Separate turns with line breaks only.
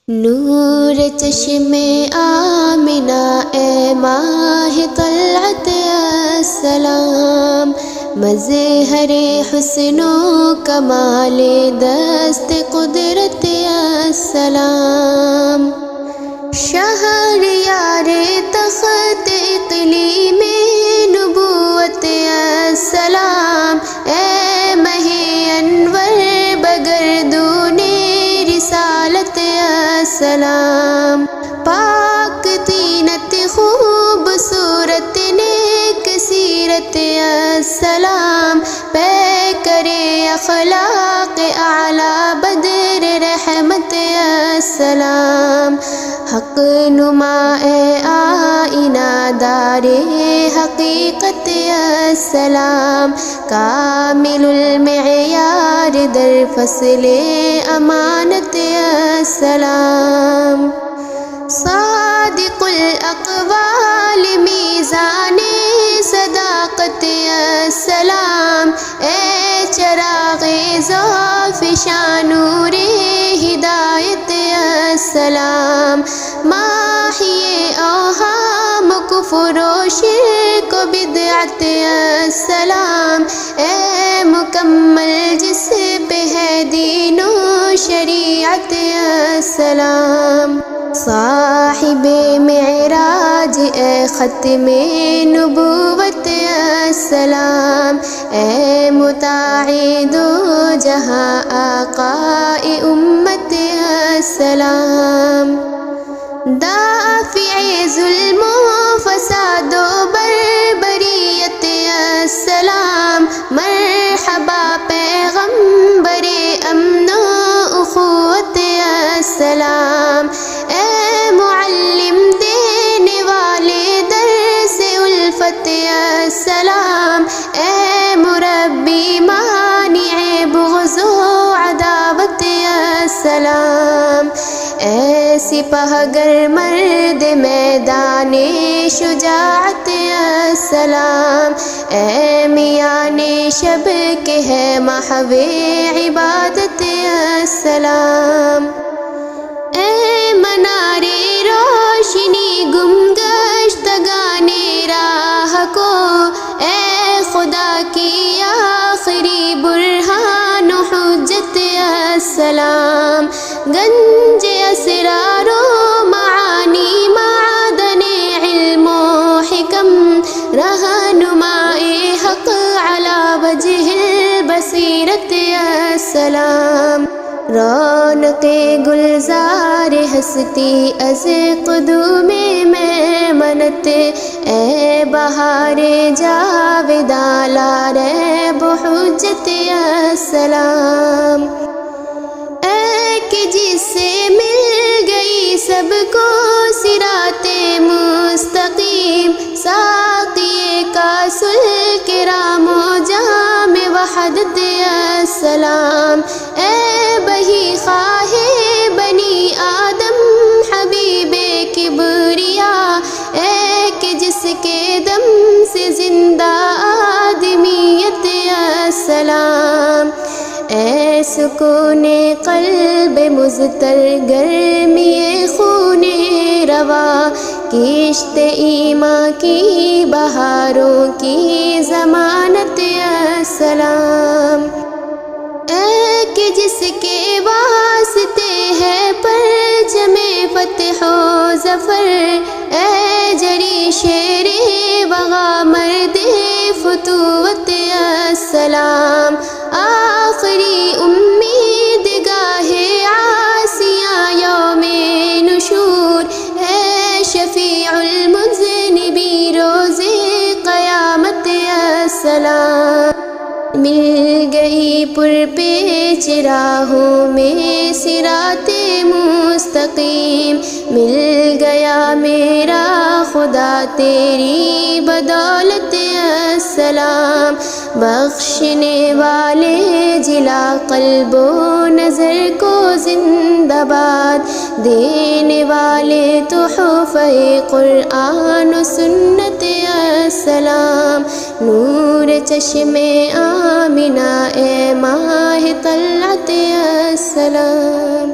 نور چشم آمنہ اے ماہ طلعت السلام، مظہر حسن و کمال دست قدرت السلام، شہریار تخت اقلیم نبوت السلام، اے مہ انور بگردون رسالت السلام، پاک طینت خوبصورت نیک سیرت السلام، پیکر اخلاق اعلیٰ بدر رحمت السلام، حق نما اے آئینہ دار حقیقت السلام، کامل المعیار در فصل امانت السلام، صادق الاقوال میزان صداقت السلام، اے چراغ ذوالفشان نور ہدایت السلام، ماحی اوہام کفر و شرک و بدعت السلام، اے مکمل جس پہ ہے دین و شریعت السلام، صاحب معراج اے ختم نبوت السلام، اے مطاع دو جہاں آقا امت السلام، دافع ظلم و فساد و بربریت السلام، مرحبا پیغمبر امن و اخوت السلام، اے معلم دینے والے درس الفت السلام، اے مربی مانع بغض و عداوت السلام، اے سپاہ گر مرد میدان شجاعت السلام، اے میان شب کے ہے محو عبادت السلام، اے منار روشنی گم گشتگان راہ کو، اے خدا کی آخری برہان و حجت السلام، گنج اسرار و معانی معدن علم و حکم، رہنمائے حق علی وجہ البصیرت السلام، رونق گلزار ہستی از قدوم میمنت، اے بہار جاوداں لا ریب حجت السلام، اے کہ جس سے مل گئی سب کو صراط مستقیم، ساقی کاس الکرام و جام وحدت السلام، اے بہی خواہ بنی آدم حبیب کبریا، اے کہ جس کے دم سے زندہ آدمیت السلام، اے سکون قلب مضطر گرمی خون روا، کشت ایمان کی بہاروں کی ضمانت السلام، اے کہ جس کے واسطے ہے پرچم فتح و ظفر، اے جری شیر وغا مرد فتوت السلام، آخری امید گاہ عاصیاں یوم نشور، اے شفیع المذنبی روز قیامت السلام، مل گئی پرپیچ راہوں میں صراط مستقیم، مل گیا میرا خدا تیری بدولت السلام، بخشنے والے جلا قلب و نظر کو زندہ باد، دینے والے تحفہ قرآن و سنت السلام، نور چشم آمنہ اے ماہ طلعت السلام۔